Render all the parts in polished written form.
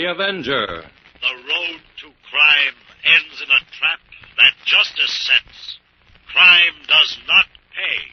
The Avenger. The road to crime ends in a trap that justice sets. Crime does not pay.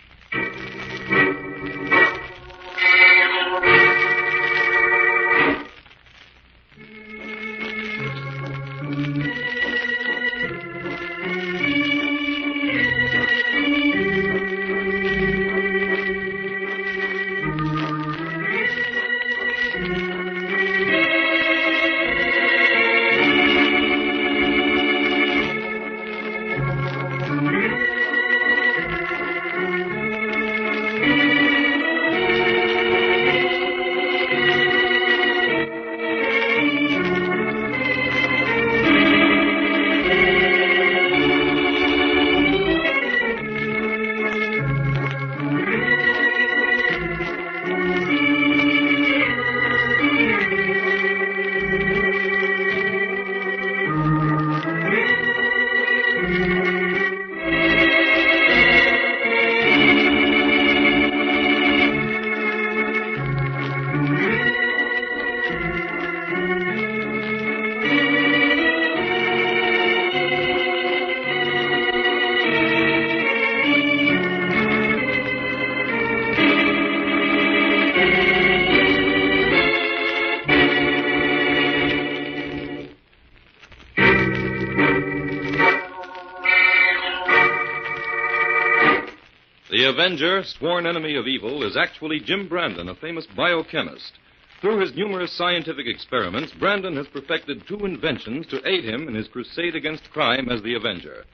The Avenger, sworn enemy of evil, is actually Jim Brandon, a famous biochemist. Through his numerous scientific experiments, Brandon has perfected two inventions to aid him in his crusade against crime as the Avenger.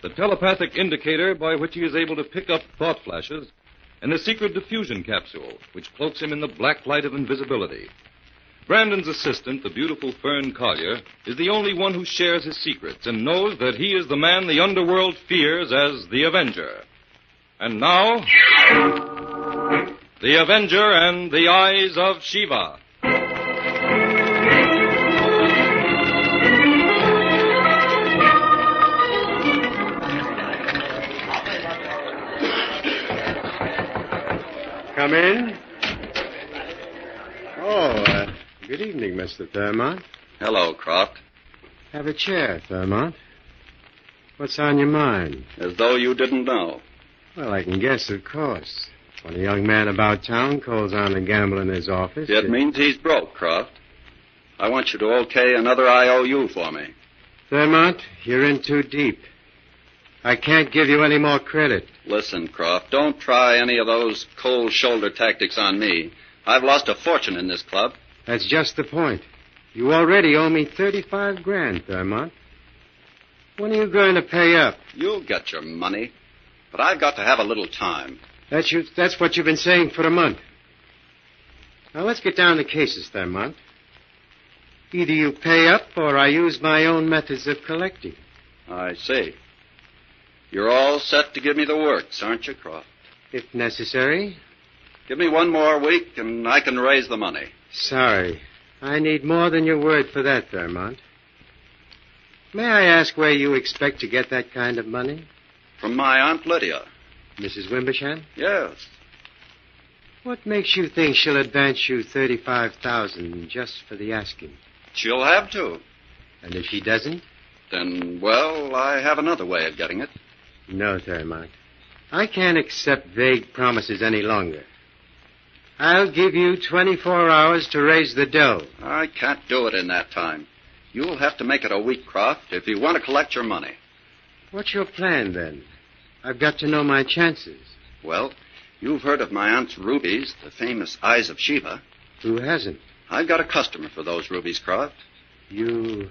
The telepathic indicator by which he is able to pick up thought flashes, and the secret diffusion capsule, which cloaks him in the black light of invisibility. Brandon's assistant, the beautiful Fern Collier, is the only one who shares his secrets and knows that he is the man the underworld fears as the Avenger. And now, the Avenger and the Eyes of Shiva. Come in. Good evening, Mr. Thurmont. Hello, Croft. Have a chair, Thurmont. What's on your mind? As though you didn't know. Well, I can guess, of course. When a young man about town calls on a gamble in his office... It means he's broke, Croft. I want you to okay another IOU for me. Thurmont, you're in too deep. I can't give you any more credit. Listen, Croft, don't try any of those cold shoulder tactics on me. I've lost a fortune in this club. That's just the point. You already owe me $35,000, Thurmont. When are you going to pay up? You'll get your money. But I've got to have a little time. That's what you've been saying for a month. Now, let's get down to cases, Thurmont. Either you pay up or I use my own methods of collecting. I see. You're all set to give me the works, aren't you, Croft? If necessary. Give me one more week and I can raise the money. Sorry. I need more than your word for that, Thurmont. May I ask where you expect to get that kind of money? From my Aunt Lydia. Mrs. Wimbersham? Yes. What makes you think she'll advance you $35,000 just for the asking? She'll have to. And if she doesn't? Then, well, I have another way of getting it. No, Thurmont. I can't accept vague promises any longer. I'll give you 24 hours to raise the dough. I can't do it in that time. You'll have to make it a week, Croft, if you want to collect your money. What's your plan, then? I've got to know my chances. Well, you've heard of my aunt's rubies, the famous Eyes of Shiva. Who hasn't? I've got a customer for those rubies, Croft. You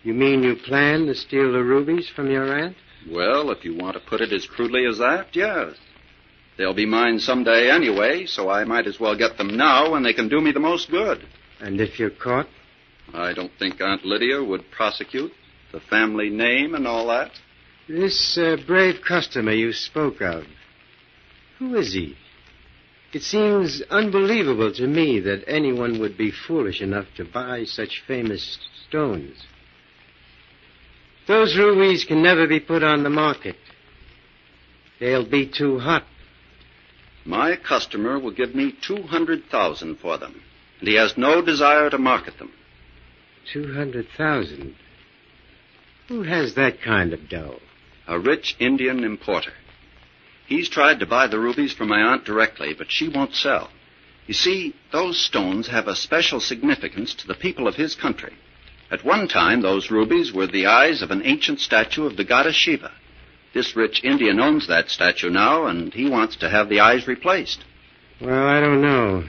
mean you plan to steal the rubies from your aunt? Well, if you want to put it as crudely as that, yes. They'll be mine someday anyway, so I might as well get them now when they can do me the most good. And if you're caught? I don't think Aunt Lydia would prosecute. The family name and all that. This brave customer you spoke of, who is he? It seems unbelievable to me that anyone would be foolish enough to buy such famous stones. Those rubies can never be put on the market. They'll be too hot. My customer will give me $200,000 for them, and he has no desire to market them. 200,000. Who has that kind of dough? A rich Indian importer. He's tried to buy the rubies from my aunt directly, but she won't sell. You see, those stones have a special significance to the people of his country. At one time, those rubies were the eyes of an ancient statue of the goddess Shiva. This rich Indian owns that statue now, and he wants to have the eyes replaced. Well, I don't know.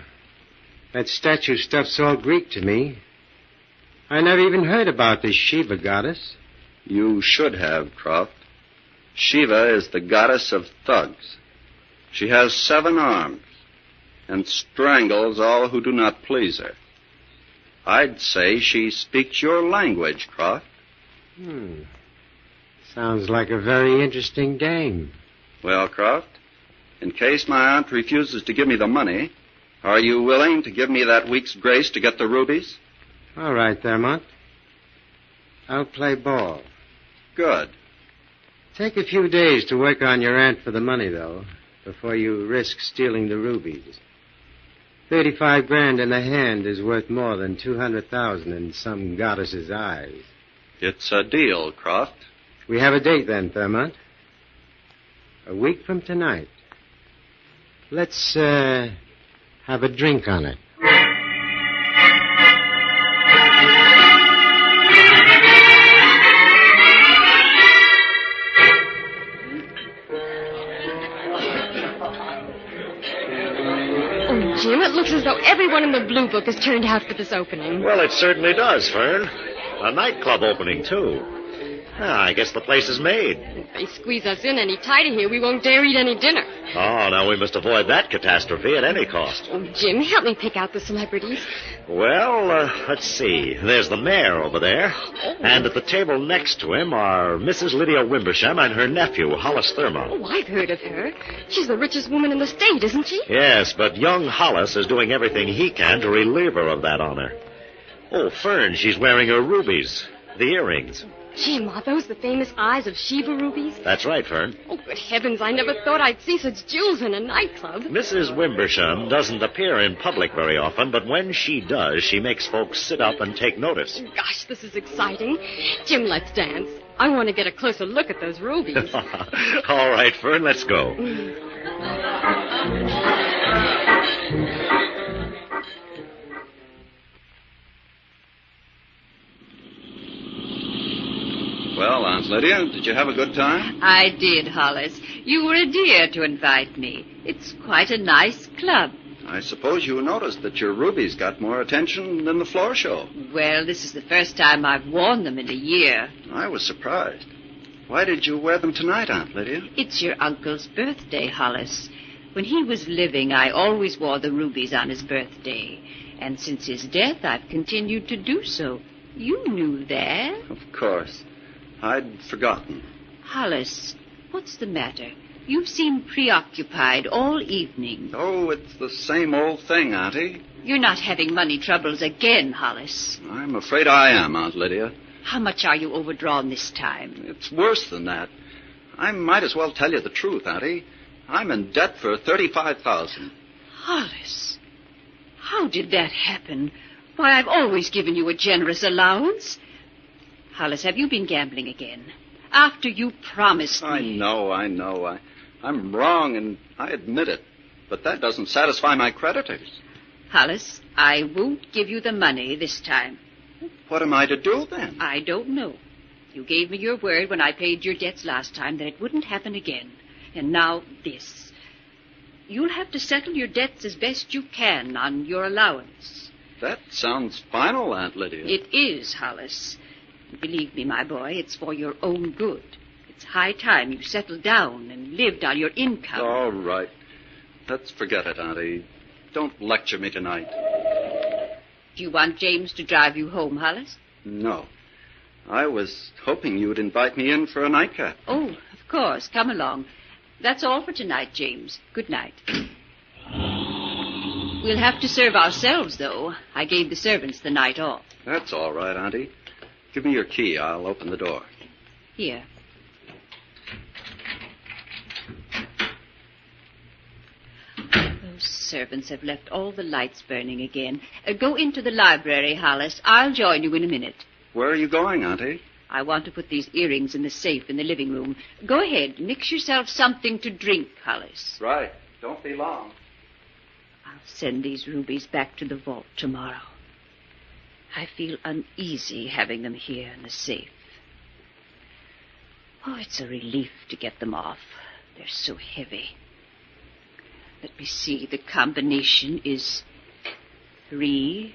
That statue stuff's all Greek to me. I never even heard about this Shiva goddess. You should have, Croft. Shiva is the goddess of thugs. She has 7 arms and strangles all who do not please her. I'd say she speaks your language, Croft. Sounds like a very interesting dame. Well, Croft, in case my aunt refuses to give me the money, are you willing to give me that week's grace to get the rubies? All right, Thermont. I'll play ball. Good. Take a few days to work on your aunt for the money, though, before you risk stealing the rubies. 35 grand in the hand is worth more than 200,000 in some goddess's eyes. It's a deal, Croft. We have a date then, Thermont. A week from tonight. Let's, have a drink on it. Jim, it looks as though everyone in the Blue Book has turned out for this opening. Well, it certainly does, Fern. A nightclub opening, too. I guess the place is made. If they squeeze us in any tighter here, we won't dare eat any dinner. Oh, now we must avoid that catastrophe at any cost. Oh, Jim, help me pick out the celebrities. Well, let's see. There's the mayor over there. Oh. And at the table next to him are Mrs. Lydia Wimbersham and her nephew, Hollis Thurmond. Oh, I've heard of her. She's the richest woman in the state, isn't she? Yes, but young Hollis is doing everything he can to relieve her of that honor. Oh, Fern, she's wearing her rubies, the earrings. Jim, are those the famous eyes of Shiva rubies? That's right, Fern. Oh, good heavens, I never thought I'd see such jewels in a nightclub. Mrs. Wimbersham doesn't appear in public very often, but when she does, she makes folks sit up and take notice. Oh, gosh, this is exciting. Jim, let's dance. I want to get a closer look at those rubies. All right, Fern, let's go. Well, Aunt Lydia, did you have a good time? I did, Hollis. You were a dear to invite me. It's quite a nice club. I suppose you noticed that your rubies got more attention than the floor show. Well, this is the first time I've worn them in a year. I was surprised. Why did you wear them tonight, Aunt Lydia? It's your uncle's birthday, Hollis. When he was living, I always wore the rubies on his birthday. And since his death, I've continued to do so. You knew that. Of course. I'd forgotten. Hollis, what's the matter? You seem preoccupied all evening. Oh, it's the same old thing, Auntie. You're not having money troubles again, Hollis. I'm afraid I am, Aunt Lydia. How much are you overdrawn this time? It's worse than that. I might as well tell you the truth, Auntie. I'm in debt for $35,000. Hollis, how did that happen? Why, I've always given you a generous allowance. Hollis, have you been gambling again? After you promised me... I know. I'm wrong, and I admit it. But that doesn't satisfy my creditors. Hollis, I won't give you the money this time. What am I to do, then? I don't know. You gave me your word when I paid your debts last time that it wouldn't happen again. And now this. You'll have to settle your debts as best you can on your allowance. That sounds final, Aunt Lydia. It is, Hollis. Believe me, my boy, it's for your own good. It's high time you settled down and lived on your income. All right. Let's forget it, Auntie. Don't lecture me tonight. Do you want James to drive you home, Hollis? No. I was hoping you would invite me in for a nightcap. Oh, of course. Come along. That's all for tonight, James. Good night. We'll have to serve ourselves, though. I gave the servants the night off. That's all right, Auntie. Give me your key. I'll open the door. Here. Those servants have left all the lights burning again. Go into the library, Hollis. I'll join you in a minute. Where are you going, Auntie? I want to put these earrings in the safe in the living room. Go ahead. Mix yourself something to drink, Hollis. Right. Don't be long. I'll send these rubies back to the vault tomorrow. I feel uneasy having them here in the safe. Oh, it's a relief to get them off. They're so heavy. Let me see. The combination is 3,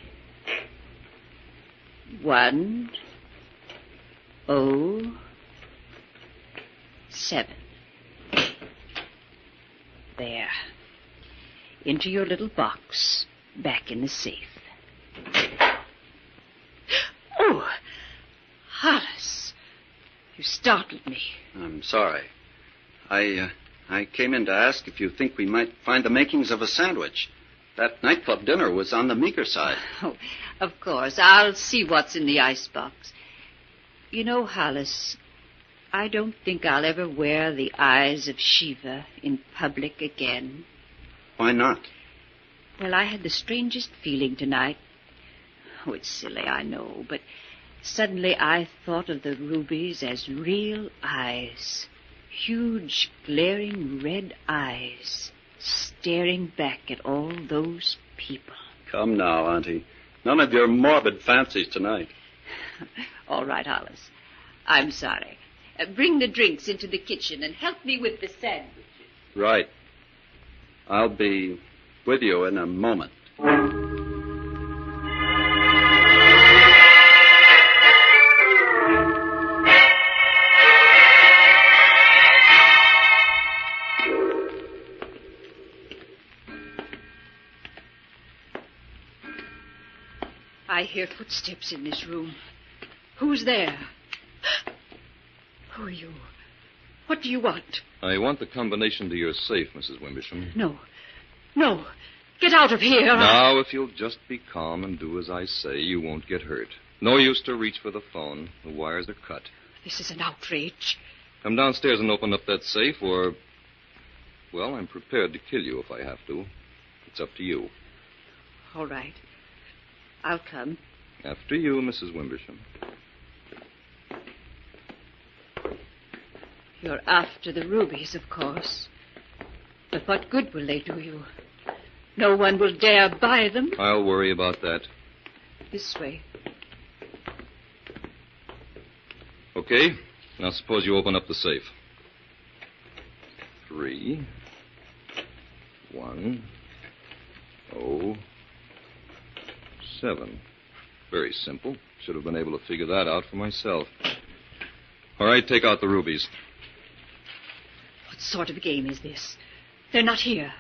1, 0, 7. There. Into your little box, back in the safe. Oh, Hollis, you startled me. I'm sorry. I came in to ask if you think we might find the makings of a sandwich. That nightclub dinner was on the meager side. Oh, of course. I'll see what's in the icebox. You know, Hollis, I don't think I'll ever wear the eyes of Shiva in public again. Why not? Well, I had the strangest feeling tonight. Oh, it's silly, I know, but suddenly I thought of the rubies as real eyes. Huge, glaring red eyes, staring back at all those people. Come now, Auntie. None of your morbid fancies tonight. All right, Hollis. I'm sorry. Bring the drinks into the kitchen and help me with the sandwiches. Right. I'll be with you in a moment. I hear footsteps in this room. Who's there? Who are you? What do you want? I want the combination to your safe, Mrs. Wimbersham. No. No. Get out of here. Now, if you'll just be calm and do as I say, you won't get hurt. No use to reach for the phone. The wires are cut. This is an outrage. Come downstairs and open up that safe, or... Well, I'm prepared to kill you if I have to. It's up to you. All right. I'll come. After you, Mrs. Wimbersham. You're after the rubies, of course. But what good will they do you? No one will dare buy them. I'll worry about that. This way. Okay. Now suppose you open up the safe. 3, 1, 0, 7. Very simple. Should have been able to figure that out for myself. All right, take out the rubies. What sort of game is this? They're not here.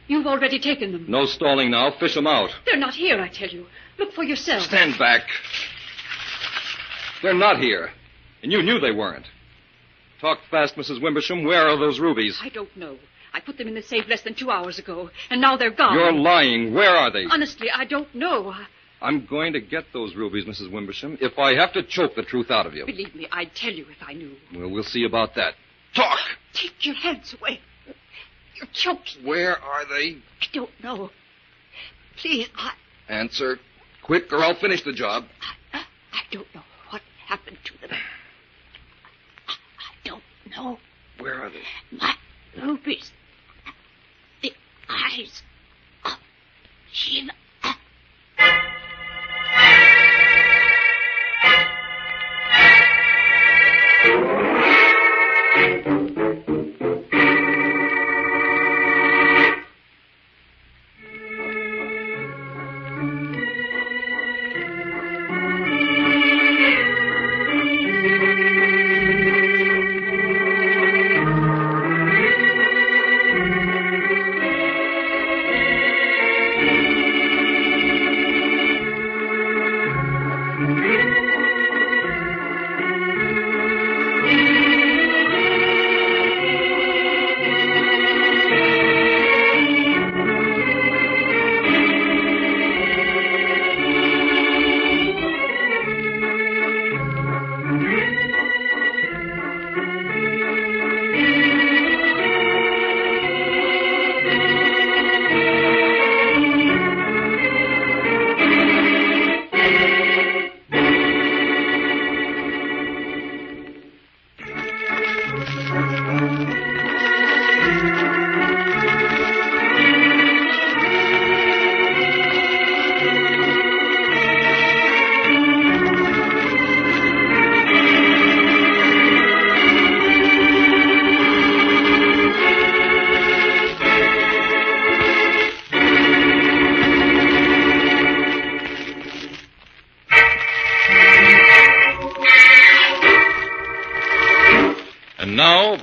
You've already taken them. No stalling now. Fish them out. They're not here, I tell you. Look for yourself. Stand back. They're not here. And you knew they weren't. Talk fast, Mrs. Wimbersham. Where are those rubies? I don't know. I put them in the safe less than 2 hours ago, and now they're gone. You're lying. Where are they? Honestly, I don't know. I'm going to get those rubies, Mrs. Wimbersham, if I have to choke the truth out of you. Believe me, I'd tell you if I knew. Well, we'll see about that. Talk! Take your hands away. You're choking. Where are they? I don't know. Please, Answer quick, or I'll finish the job. I don't know what happened to them. I don't know. Where are they? My rubies. The eyes of Shiva.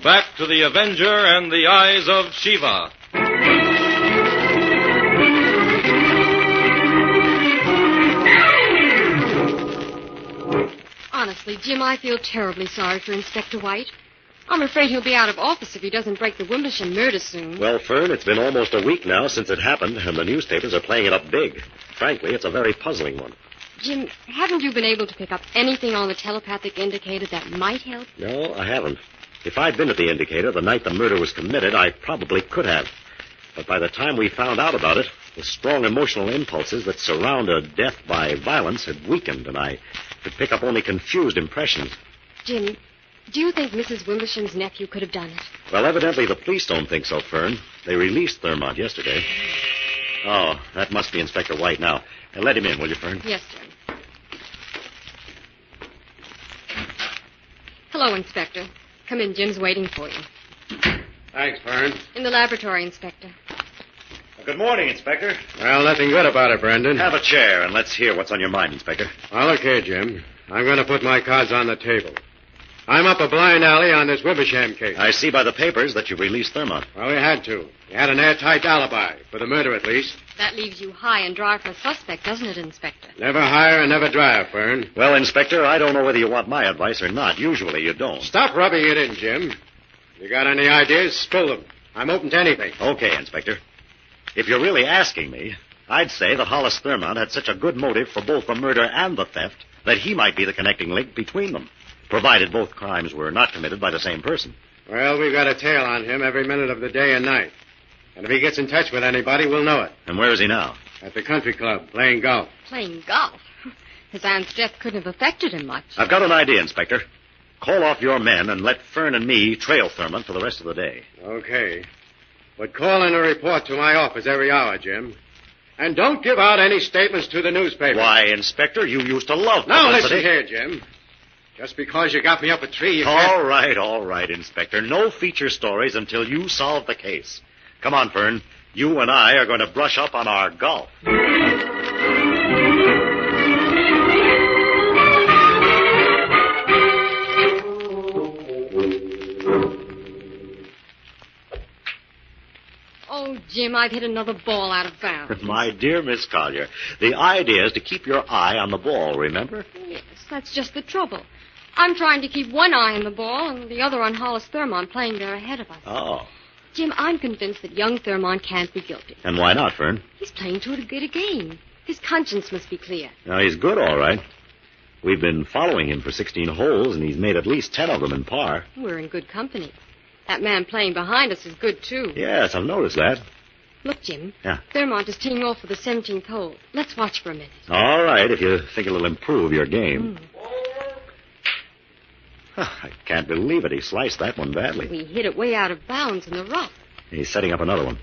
back to the Avenger and the Eyes of Shiva. Honestly, Jim, I feel terribly sorry for Inspector White. I'm afraid he'll be out of office if he doesn't break the Wimblesham murder soon. Well, Fern, it's been almost a week now since it happened, and the newspapers are playing it up big. Frankly, it's a very puzzling one. Jim, haven't you been able to pick up anything on the telepathic indicator that might help? No, I haven't. If I'd been at the indicator the night the murder was committed, I probably could have. But by the time we found out about it, the strong emotional impulses that surround a death by violence had weakened, and I could pick up only confused impressions. Jim, do you think Mrs. Wimblesham's nephew could have done it? Well, evidently the police don't think so, Fern. They released Thurmont yesterday. Oh, that must be Inspector White now. Let him in, will you, Fern? Yes, Jim. Hello, Inspector. Come in. Jim's waiting for you. Thanks, Fern. In the laboratory, Inspector. Good morning, Inspector. Well, nothing good about it, Brendan. Have a chair, and let's hear what's on your mind, Inspector. Well, look here, Jim. I'm going to put my cards on the table. I'm up a blind alley on this Wimblesham case. I see by the papers that you released Thurmont. Well, we had to. We had an airtight alibi, for the murder at least. That leaves you high and dry for a suspect, doesn't it, Inspector? Never hire and never drive, Fern. Well, Inspector, I don't know whether you want my advice or not. Usually you don't. Stop rubbing it in, Jim. If you got any ideas, spill them. I'm open to anything. Okay, Inspector. If you're really asking me, I'd say that Hollis Thurmont had such a good motive for both the murder and the theft that he might be the connecting link between them, provided both crimes were not committed by the same person. Well, we've got a tail on him every minute of the day and night. And if he gets in touch with anybody, we'll know it. And where is he now? At the country club, playing golf. Playing golf? His aunt's death couldn't have affected him much. I've got an idea, Inspector. Call off your men and let Fern and me trail Thurmont for the rest of the day. Okay. But call in a report to my office every hour, Jim. And don't give out any statements to the newspaper. Why, Inspector, you used to love Now, publicity. listen here, Jim. Just because you got me up a tree, you can't... All right, Inspector. No feature stories until you solve the case. Come on, Fern. You and I are going to brush up on our golf. Oh, Jim, I've hit another ball out of bounds. My dear Miss Collier, the idea is to keep your eye on the ball, remember? Yes, that's just the trouble. I'm trying to keep one eye on the ball and the other on Hollis Thurmont playing there ahead of us. Oh. Jim, I'm convinced that young Thurmont can't be guilty. And why not, Fern? He's playing too good a game. His conscience must be clear. Now, he's good, all right. We've been following him for 16 holes, and he's made at least 10 of them in par. We're in good company. That man playing behind us is good, too. Yes, I've noticed that. Look, Jim. Yeah. Thurmont is teeing off for the 17th hole. Let's watch for a minute. All right, if you think it'll improve your game. I can't believe it. He sliced that one badly. We hit it way out of bounds in the rough. He's setting up another one.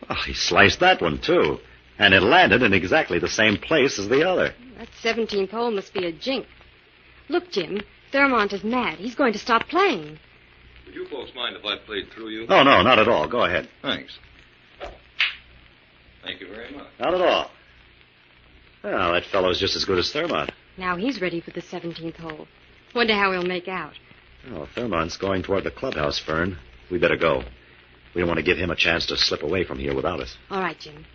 Oh, he sliced that one, too. And it landed in exactly the same place as the other. That 17th hole must be a jink. Look, Jim, Thurmont is mad. He's going to stop playing. Would you folks mind if I played through you? Oh, no, not at all. Go ahead. Thanks. Thank you very much. Not at all. Well, that fellow's just as good as Thurmont. Now he's ready for the 17th hole. Wonder how he'll make out. Oh, Thurmont's going toward the clubhouse, Fern. We better go. We don't want to give him a chance to slip away from here without us. All right, Jim.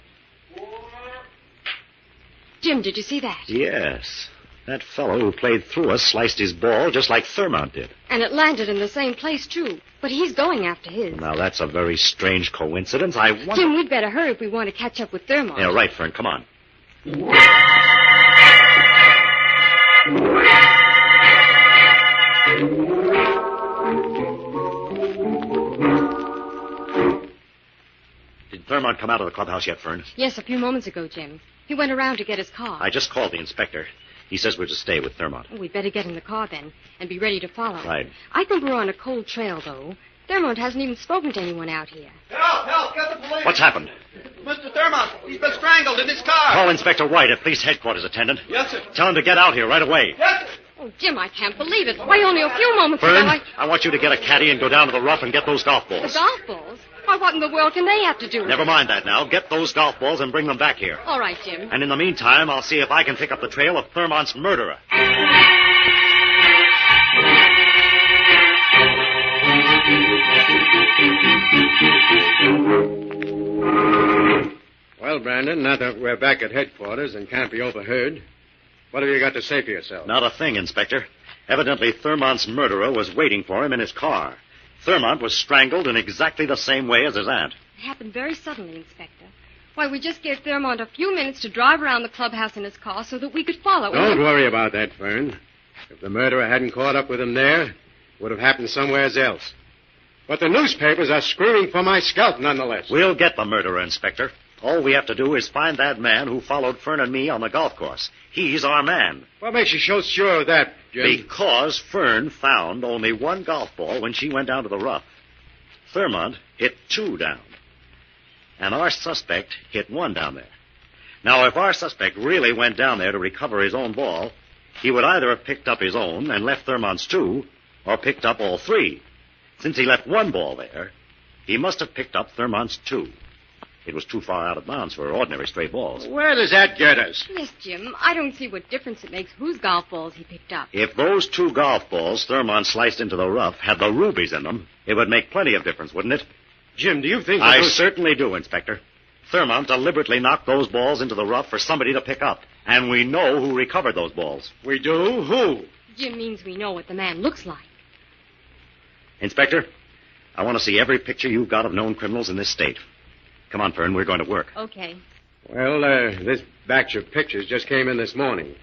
Jim, did you see that? Yes. That fellow who played through us sliced his ball just like Thurmont did. And it landed in the same place, too. But he's going after his. Now, that's a very strange coincidence. I wonder... Jim, we'd better hurry if we want to catch up with Thurmont. Yeah, right, Fern. Come on. Did Thurmont come out of the clubhouse yet, Fern? Yes, a few moments ago, Jim. He went around to get his car. I just called the inspector. He says we're to stay with Thurmont. Oh, we'd better get in the car, then, and be ready to follow. Right. I think we're on a cold trail, though. Thurmont hasn't even spoken to anyone out here. Help, get the police. What's happened? Mr. Thurmont, he's been strangled in his car. Call Inspector White at police headquarters, attendant. Yes, sir. Tell him to get out here right away. Yes, sir. Oh, Jim, I can't believe it. Why, only a few moments Fern, ago, I want you to get a caddy and go down to the rough and get those golf balls. The golf balls? Why, what in the world can they have to do with Never it? mind that now. Get those golf balls and bring them back here. All right, Jim. And in the meantime, I'll see if I can pick up the trail of Thurmont's murderer. Well, Brandon, now that we're back at headquarters and can't be overheard, what have you got to say for yourself? Not a thing, Inspector. Evidently, Thurmont's murderer was waiting for him in his car. Thurmont was strangled in exactly the same way as his aunt. It happened very suddenly, Inspector. Why, we just gave Thurmont a few minutes to drive around the clubhouse in his car so that we could follow him. Don't worry about that, Fern. If the murderer hadn't caught up with him there, it would have happened somewhere else. But the newspapers are screaming for my scalp nonetheless. We'll get the murderer, Inspector. All we have to do is find that man who followed Fern and me on the golf course. He's our man. What makes you so sure of that, Jim? Because Fern found only one golf ball when she went down to the rough. Thurmont hit 2 down. And our suspect hit 1 down there. Now, if our suspect really went down there to recover his own ball, he would either have picked up his own and left Thurmont's 2, or picked up all 3. Since he left 1 ball there, he must have picked up Thurmont's 2. It was too far out of bounds for ordinary stray balls. Where does that get us? Yes, Jim. I don't see what difference it makes whose golf balls he picked up. If those 2 golf balls Thurmont sliced into the rough had the rubies in them, it would make plenty of difference, wouldn't it? Jim, do you think I certainly do, Inspector. Thurmont deliberately knocked those balls into the rough for somebody to pick up. And we know who recovered those balls. We do? Who? Jim means we know what the man looks like. Inspector, I want to see every picture you've got of known criminals in this state. Come on, Fern, we're going to work. Okay. Well, this batch of pictures just came in this morning.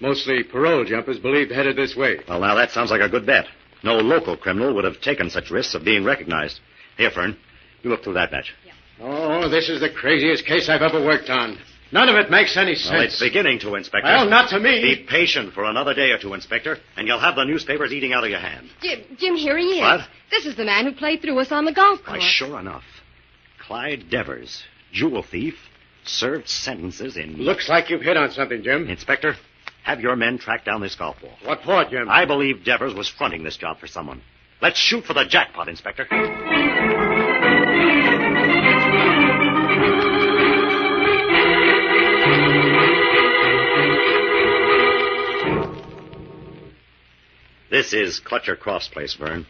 Mostly parole jumpers believed headed this way. Well, now, that sounds like a good bet. No local criminal would have taken such risks of being recognized. Here, Fern, you look through that batch. Yeah. Oh, this is the craziest case I've ever worked on. None of it makes any sense. Well, it's beginning to, Inspector. Well, not to me. Be patient for another day or two, Inspector, and you'll have the newspapers eating out of your hand. Jim, here he is. What? This is the man who played through us on the golf Why, course. sure enough. Clyde Devers, jewel thief, served sentences in... Looks like you've hit on something, Jim. Inspector, have your men track down this golf ball. What for, Jim? I believe Devers was fronting this job for someone. Let's shoot for the jackpot, Inspector. This is Clutcher Croft's place, Vern.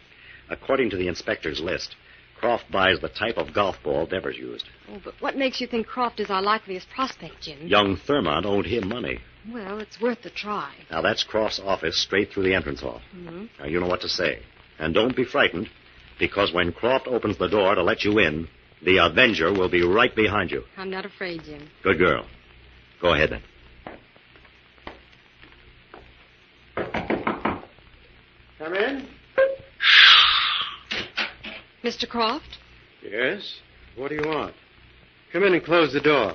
According to the inspector's list, Croft buys the type of golf ball Devers used. Oh, but what makes you think Croft is our likeliest prospect, Jim? Young Thurmont owed him money. Well, it's worth the try. Now, that's Croft's office straight through the entrance hall. Mm-hmm. Now, you know what to say. And don't be frightened, because when Croft opens the door to let you in, the Avenger will be right behind you. I'm not afraid, Jim. Good girl. Go ahead, then. Come in. Mr. Croft? Yes? What do you want? Come in and close the door.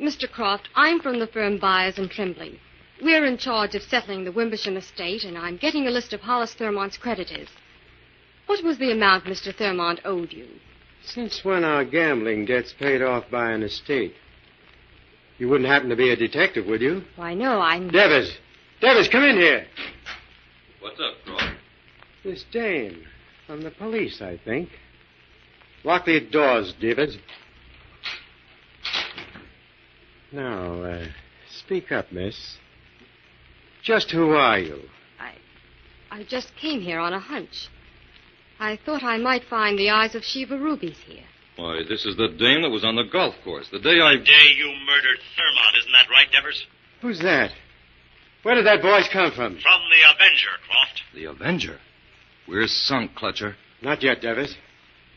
Mr. Croft, I'm from the firm Byers and Tremblay. We're in charge of settling the Wimbersham estate, and I'm getting a list of Hollis Thurmont's creditors. What was the amount Mr. Thurmont owed you? Since when are gambling debts paid off by an estate? You wouldn't happen to be a detective, would you? Why, no, I'm... Devers! Devers, come in here. What's up, Croft? This dame. From the police, I think. Lock the doors, Devers. Now, speak up, miss. Just who are you? I just came here on a hunch. I thought I might find the eyes of Shiva rubies here. Why, this is the dame that was on the golf course. The day The day you murdered Thurmont, isn't that right, Devers? Who's that? Where did that voice come from? From the Avenger, Croft. The Avenger? We're sunk, Clutcher. Not yet, Devers.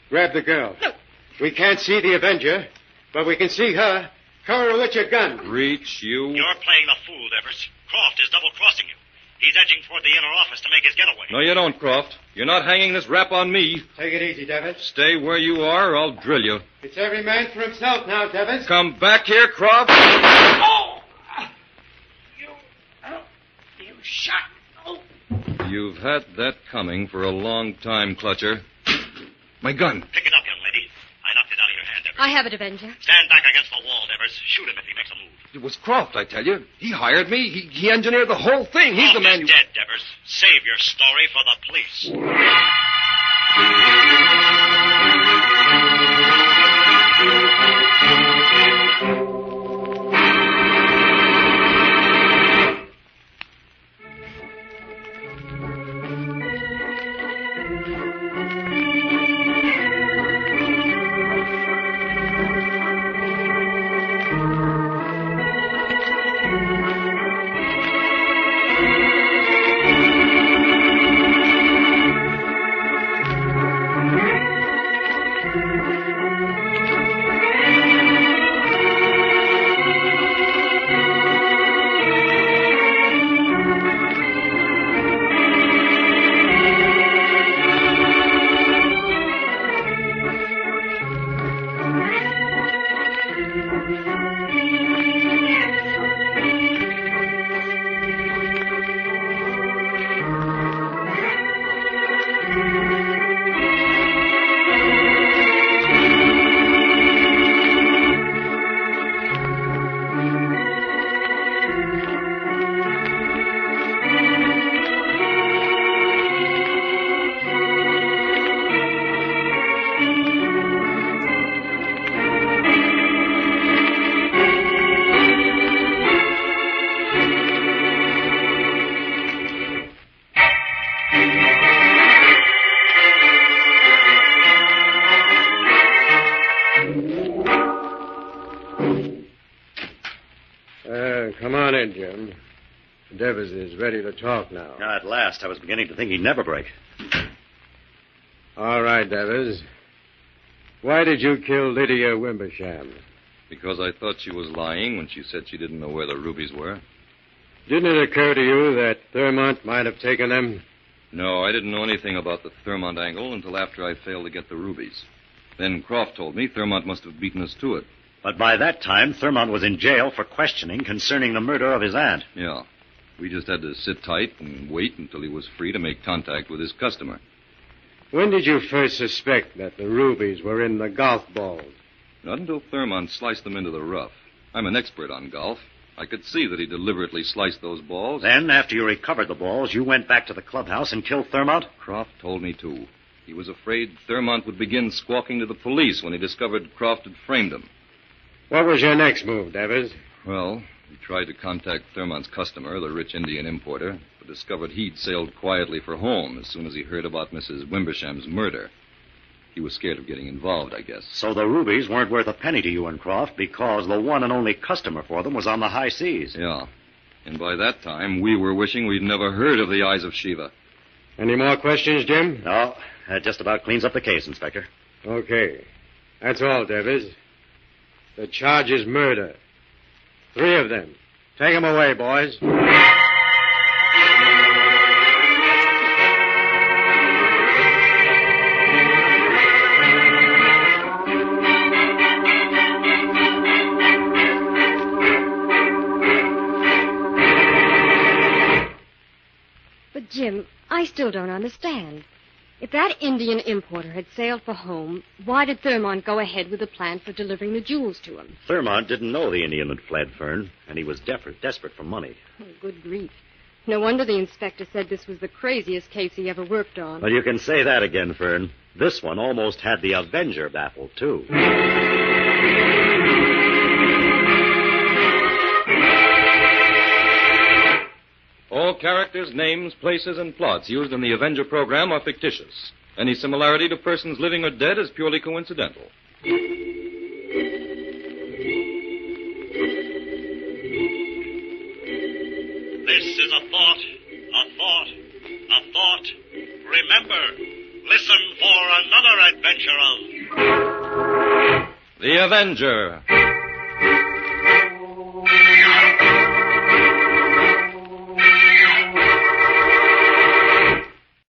Grab the girl. No. We can't see the Avenger, but we can see her. Cover her with your gun. Reach, you. You're playing the fool, Devers. Croft is double-crossing you. He's edging toward the inner office to make his getaway. No, you don't, Croft. You're not hanging this rap on me. Take it easy, Devers. Stay where you are, or I'll drill you. It's every man for himself now, Devers. Come back here, Croft. Oh! You shot. Oh! You've had that coming for a long time, Clutcher. My gun. Pick it up, young lady. I knocked it out of your hand, Devers. I have it, Avenger. Stand back against the wall, Devers. Shoot him if he makes a move. It was Croft, I tell you. He hired me. He engineered the whole thing. He's the Croft man is you... dead, Devers. Save your story for the police. Devers is ready to talk now. At last. I was beginning to think he'd never break. All right, Devers. Why did you kill Lydia Wimbersham? Because I thought she was lying when she said she didn't know where the rubies were. Didn't it occur to you that Thurmont might have taken them? No, I didn't know anything about the Thurmont angle until after I failed to get the rubies. Then Croft told me Thurmont must have beaten us to it. But by that time, Thurmont was in jail for questioning concerning the murder of his aunt. Yeah. We just had to sit tight and wait until he was free to make contact with his customer. When did you first suspect that the rubies were in the golf balls? Not until Thurmont sliced them into the rough. I'm an expert on golf. I could see that he deliberately sliced those balls. Then, after you recovered the balls, you went back to the clubhouse and killed Thurmont? Croft told me to. He was afraid Thurmont would begin squawking to the police when he discovered Croft had framed him. What was your next move, Devers? Well, we tried to contact Thurmont's customer, the rich Indian importer, but discovered he'd sailed quietly for home as soon as he heard about Mrs. Wimbersham's murder. He was scared of getting involved, I guess. So the rubies weren't worth a penny to you and Croft because the one and only customer for them was on the high seas. Yeah. And by that time, we were wishing we'd never heard of the Eyes of Shiva. Any more questions, Jim? No, that just about cleans up the case, Inspector. Okay. That's all, Devers. The charge is murder. 3 of them. Take them away, boys. But, Jim, I still don't understand. If that Indian importer had sailed for home, why did Thurmont go ahead with the plan for delivering the jewels to him? Thurmont didn't know the Indian had fled, Fern, and he was desperate for money. Oh, good grief. No wonder the inspector said this was the craziest case he ever worked on. Well, you can say that again, Fern. This one almost had the Avenger baffled, too. All characters, names, places, and plots used in the Avenger program are fictitious. Any similarity to persons living or dead is purely coincidental. This is a thought, a thought, a thought. Remember, listen for another adventure of The Avenger.